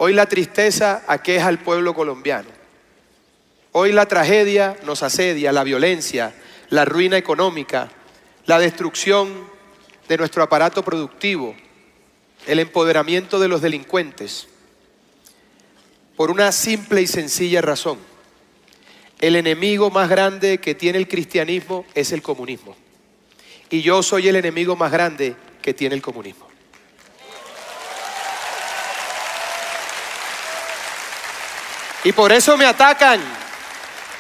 Hoy la tristeza aqueja al pueblo colombiano. Hoy la tragedia nos asedia, la violencia, la ruina económica, la destrucción de nuestro aparato productivo, el empoderamiento de los delincuentes. Por una simple y sencilla razón: el enemigo más grande que tiene el cristianismo es el comunismo. Y yo soy el enemigo más grande que tiene el comunismo. Y por eso me atacan,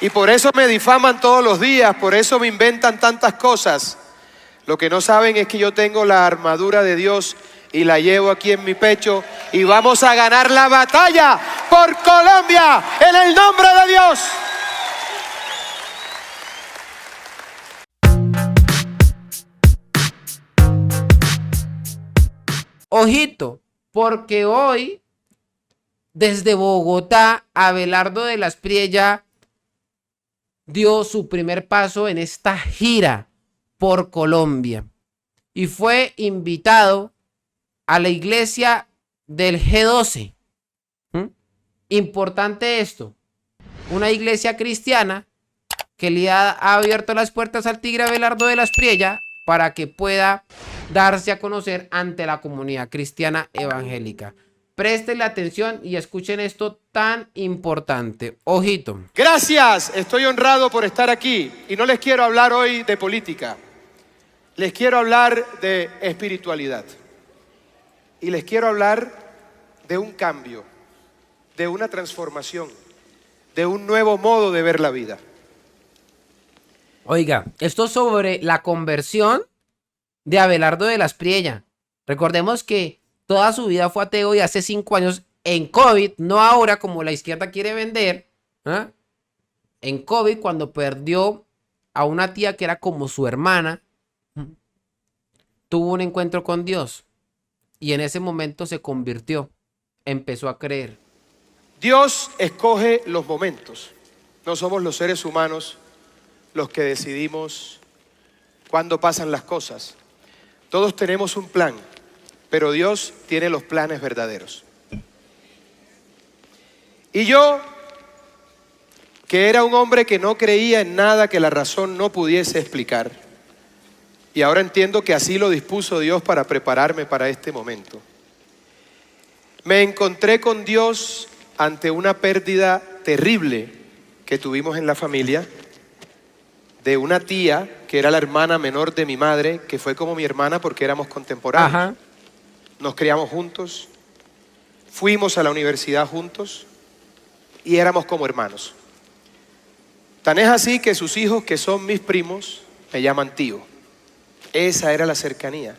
y por eso me difaman todos los días, por eso me inventan tantas cosas. Lo que no saben es que yo tengo la armadura de Dios y la llevo aquí en mi pecho, y vamos a ganar la batalla por Colombia en el nombre de Dios. Ojito, porque hoy desde Bogotá, Abelardo de las Priella dio su primer paso en esta gira por Colombia y fue invitado a la iglesia del G12. Importante esto, una iglesia cristiana que le ha abierto las puertas al tigre Abelardo de las Priella para que pueda darse a conocer ante la comunidad cristiana evangélica. Préstenle atención y escuchen esto tan importante. Ojito. Gracias, estoy honrado por estar aquí y no les quiero hablar hoy de política. Les quiero hablar de espiritualidad. Y les quiero hablar de un cambio, de una transformación, de un nuevo modo de ver la vida. Oiga, esto sobre la conversión de Abelardo de las Priella. Recordemos que toda su vida fue ateo y hace 5 años en COVID, no ahora como la izquierda quiere vender, en COVID, cuando perdió a una tía que era como su hermana, tuvo un encuentro con Dios y en ese momento se convirtió, empezó a creer. Dios escoge los momentos. No somos los seres humanos los que decidimos cuándo pasan las cosas. Todos tenemos un plan, pero Dios tiene los planes verdaderos. Y yo, que era un hombre que no creía en nada que la razón no pudiese explicar, y ahora entiendo que así lo dispuso Dios para prepararme para este momento, me encontré con Dios ante una pérdida terrible que tuvimos en la familia, de una tía que era la hermana menor de mi madre, que fue como mi hermana porque éramos contemporáneos. Ajá. Nos criamos juntos, fuimos a la universidad juntos y éramos como hermanos. Tan es así que sus hijos, que son mis primos, me llaman tío. Esa era la cercanía.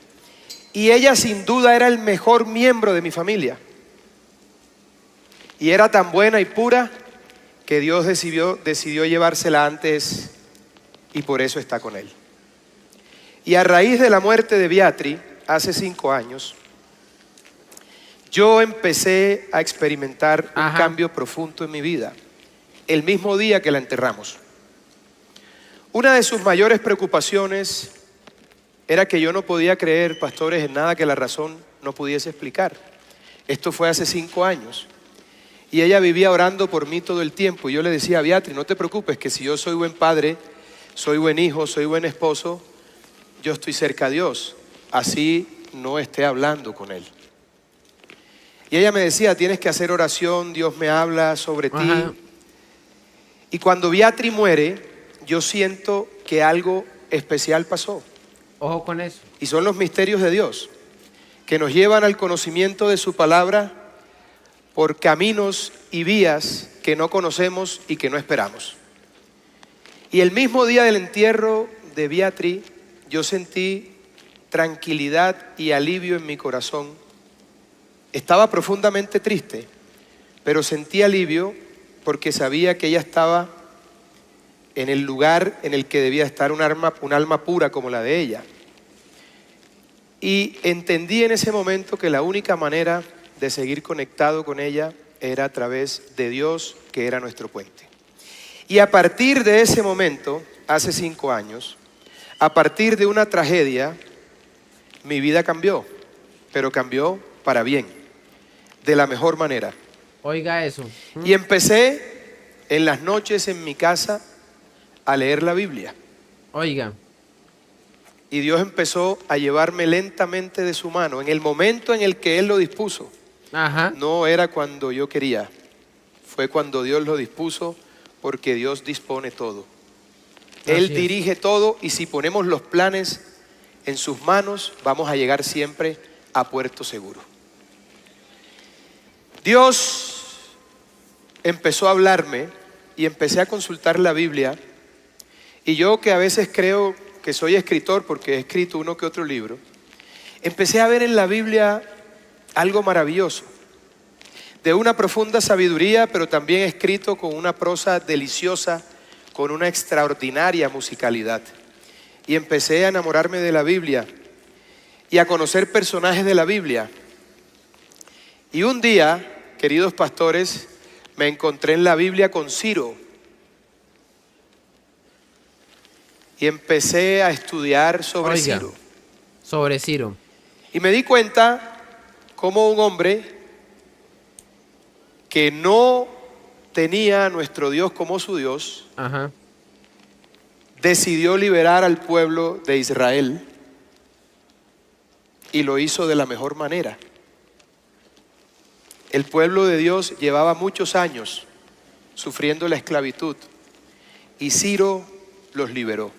Y ella sin duda era el mejor miembro de mi familia. Y era tan buena y pura que Dios decidió llevársela antes y por eso está con él. Y a raíz de la muerte de Beatriz, hace 5 años, yo empecé a experimentar un cambio profundo en mi vida, el mismo día que la enterramos. Una de sus mayores preocupaciones era que yo no podía creer, pastores, en nada que la razón no pudiese explicar. Esto fue hace 5 años. Y ella vivía orando por mí todo el tiempo. Y yo le decía a Beatriz, no te preocupes, que si yo soy buen padre, soy buen hijo, soy buen esposo, yo estoy cerca a Dios. Así no esté hablando con Él. Y ella me decía, tienes que hacer oración, Dios me habla sobre ti. Y cuando Beatriz muere, yo siento que algo especial pasó. Ojo con eso. Y son los misterios de Dios, que nos llevan al conocimiento de su palabra por caminos y vías que no conocemos y que no esperamos. Y el mismo día del entierro de Beatriz, yo sentí tranquilidad y alivio en mi corazón. Estaba profundamente triste, pero sentí alivio porque sabía que ella estaba en el lugar en el que debía estar un alma pura como la de ella. Y entendí en ese momento que la única manera de seguir conectado con ella era a través de Dios, que era nuestro puente. Y a partir de ese momento, hace 5 años, a partir de una tragedia, mi vida cambió, pero cambió para bien, de la mejor manera. Oiga eso. Y empecé en las noches en mi casa a leer la Biblia. Oiga. Y Dios empezó a llevarme lentamente de su mano en el momento en el que Él lo dispuso. Ajá. No era cuando yo quería, fue cuando Dios lo dispuso, porque Dios dispone todo. Él Así es. dirige todo, y si ponemos los planes en sus manos, vamos a llegar siempre a puerto seguro. Dios empezó a hablarme y empecé a consultar la Biblia, y yo, que a veces creo que soy escritor porque he escrito uno que otro libro, empecé a ver en la Biblia algo maravilloso, de una profunda sabiduría, pero también escrito con una prosa deliciosa, con una extraordinaria musicalidad. Y empecé a enamorarme de la Biblia y a conocer personajes de la Biblia. Y un día, queridos pastores, me encontré en la Biblia con Ciro. Y empecé a estudiar sobre Oiga. Ciro. Sobre Ciro. Y me di cuenta cómo un hombre que no tenía a nuestro Dios como su Dios, Ajá. decidió liberar al pueblo de Israel, y lo hizo de la mejor manera. El pueblo de Dios llevaba muchos años sufriendo la esclavitud, y Ciro los liberó.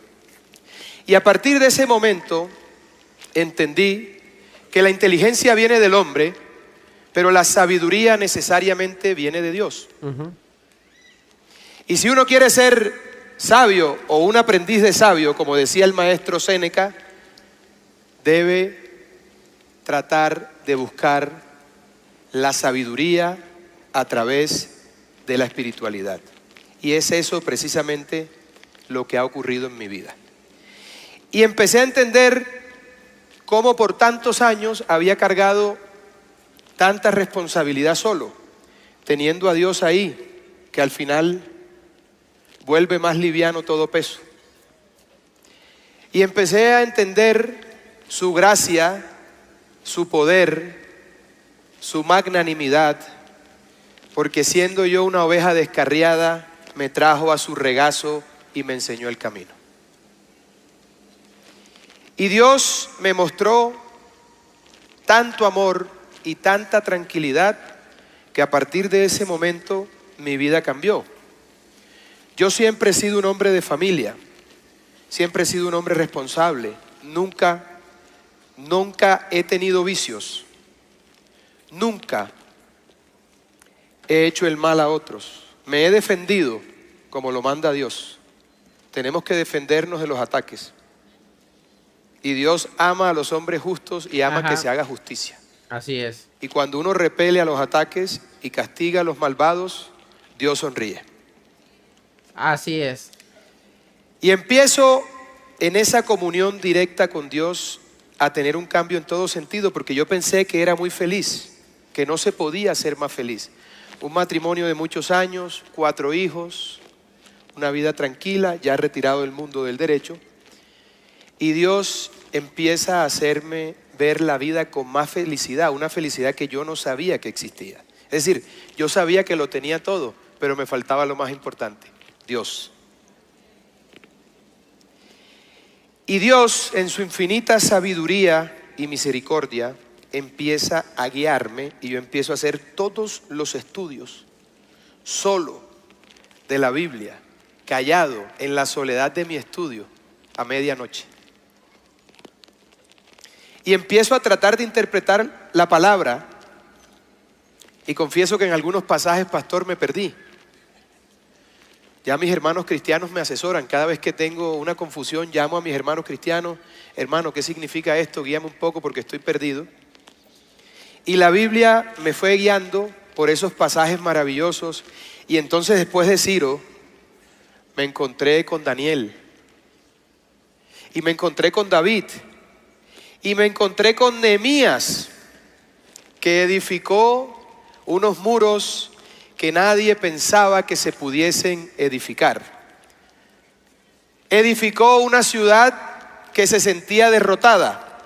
Y a partir de ese momento entendí que la inteligencia viene del hombre, pero la sabiduría necesariamente viene de Dios. Ujú. Y si uno quiere ser sabio o un aprendiz de sabio, como decía el maestro Séneca, debe tratar de buscar la sabiduría a través de la espiritualidad. Y es eso precisamente lo que ha ocurrido en mi vida. Y empecé a entender cómo por tantos años había cargado tanta responsabilidad solo, teniendo a Dios ahí, que al final vuelve más liviano todo peso. Y empecé a entender su gracia, su poder, su magnanimidad, porque siendo yo una oveja descarriada, me trajo a su regazo y me enseñó el camino. Y Dios me mostró tanto amor y tanta tranquilidad, que a partir de ese momento mi vida cambió. Yo siempre he sido un hombre de familia, siempre he sido un hombre responsable, nunca he tenido vicios, nunca he hecho el mal a otros, me he defendido como lo manda Dios. Tenemos que defendernos de los ataques. Y Dios ama a los hombres justos y ama que se haga justicia. Así es. Y cuando uno repele a los ataques y castiga a los malvados, Dios sonríe. Así es. Y empiezo en esa comunión directa con Dios a tener un cambio en todo sentido, porque yo pensé que era muy feliz, que no se podía ser más feliz. Un matrimonio de muchos años, 4 hijos, una vida tranquila, ya retirado del mundo del derecho. Y Dios empieza a hacerme ver la vida con más felicidad, una felicidad que yo no sabía que existía. Es decir, yo sabía que lo tenía todo, pero me faltaba lo más importante, Dios. Y Dios, en su infinita sabiduría y misericordia, empieza a guiarme, y yo empiezo a hacer todos los estudios solo de la Biblia, callado en la soledad de mi estudio a medianoche. Y empiezo a tratar de interpretar la palabra, y confieso que en algunos pasajes, pastor, me perdí. Ya mis hermanos cristianos me asesoran. Cada vez que tengo una confusión, llamo a mis hermanos cristianos: hermano, ¿qué significa esto? Guíame un poco porque estoy perdido. Y la Biblia me fue guiando por esos pasajes maravillosos. Y entonces, después de Ciro, me encontré con Daniel, y me encontré con David, y me encontré con Nehemías, que edificó unos muros que nadie pensaba que se pudiesen edificar. Edificó una ciudad que se sentía derrotada,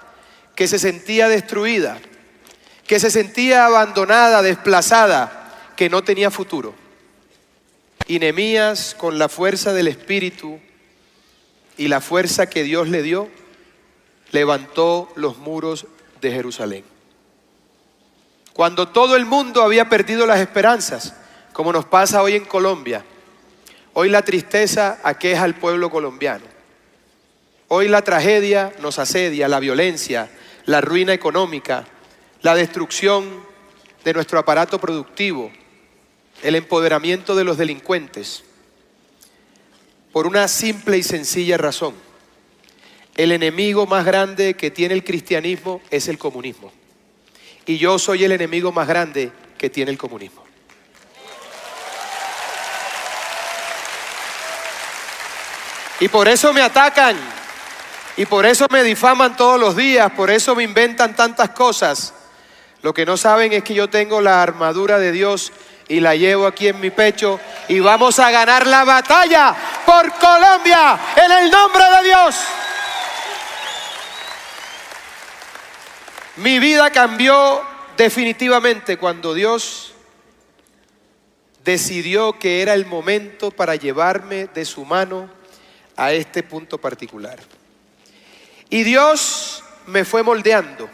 que se sentía destruida, que se sentía abandonada, desplazada, que no tenía futuro. Y Nehemías, con la fuerza del Espíritu y la fuerza que Dios le dio, levantó los muros de Jerusalén. Cuando todo el mundo había perdido las esperanzas, como nos pasa hoy en Colombia, hoy la tristeza aqueja al pueblo colombiano. Hoy la tragedia nos asedia, la violencia, la ruina económica, la destrucción de nuestro aparato productivo, el empoderamiento de los delincuentes, por una simple y sencilla razón. El enemigo más grande que tiene el cristianismo es el comunismo. Y yo soy el enemigo más grande que tiene el comunismo. Y por eso me atacan, y por eso me difaman todos los días, por eso me inventan tantas cosas. Lo que no saben es que yo tengo la armadura de Dios y la llevo aquí en mi pecho, y vamos a ganar la batalla por Colombia en el nombre de Dios. Mi vida cambió definitivamente cuando Dios decidió que era el momento para llevarme de su mano a este punto particular. Y Dios me fue moldeando,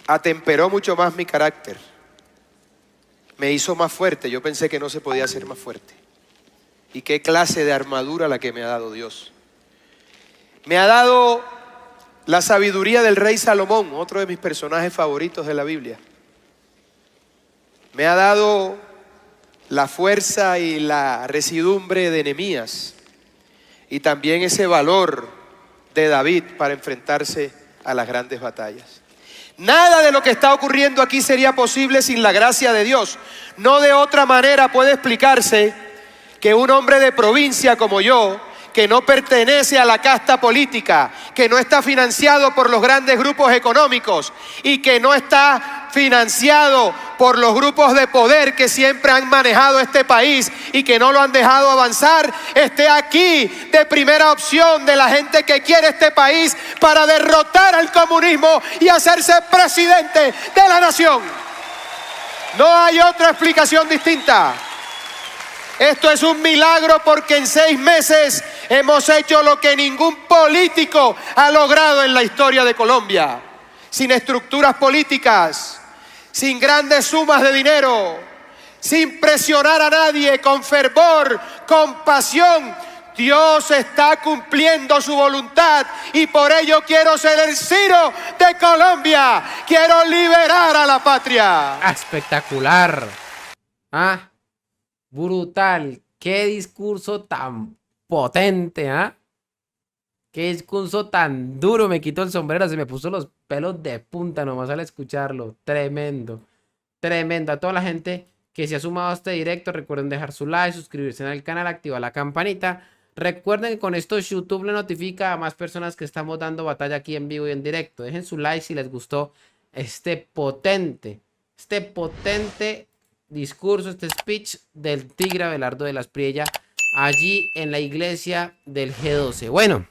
atemperó mucho más mi carácter, me hizo más fuerte. Yo pensé que no se podía hacer más fuerte. Y qué clase de armadura la que me ha dado Dios. Me ha dado la sabiduría del rey Salomón, otro de mis personajes favoritos de la Biblia. Me ha dado la fuerza y la residumbre de Nehemías, y también ese valor de David para enfrentarse a las grandes batallas. Nada de lo que está ocurriendo aquí sería posible sin la gracia de Dios. No de otra manera puede explicarse que un hombre de provincia como yo, que no pertenece a la casta política, que no está financiado por los grandes grupos económicos y que no está financiado por los grupos de poder que siempre han manejado este país y que no lo han dejado avanzar, esté aquí de primera opción de la gente que quiere este país para derrotar al comunismo y hacerse presidente de la nación. No hay otra explicación distinta. Esto es un milagro porque en 6 meses hemos hecho lo que ningún político ha logrado en la historia de Colombia. Sin estructuras políticas, sin grandes sumas de dinero, sin presionar a nadie, con fervor, con pasión. Dios está cumpliendo su voluntad y por ello quiero ser el Ciro de Colombia. Quiero liberar a la patria. Espectacular. Brutal. Qué discurso tan potente, Qué discurso tan duro. Me quito el sombrero, se me puso los pelos de punta nomás al escucharlo. Tremendo. Tremendo. A toda la gente que se ha sumado a este directo, recuerden dejar su like, suscribirse al canal, activar la campanita. Recuerden que con esto YouTube le notifica a más personas que estamos dando batalla aquí en vivo y en directo. Dejen su like si les gustó este potente discurso, este speech del tigre Abelardo de la Espriella allí en la iglesia del G12. Bueno,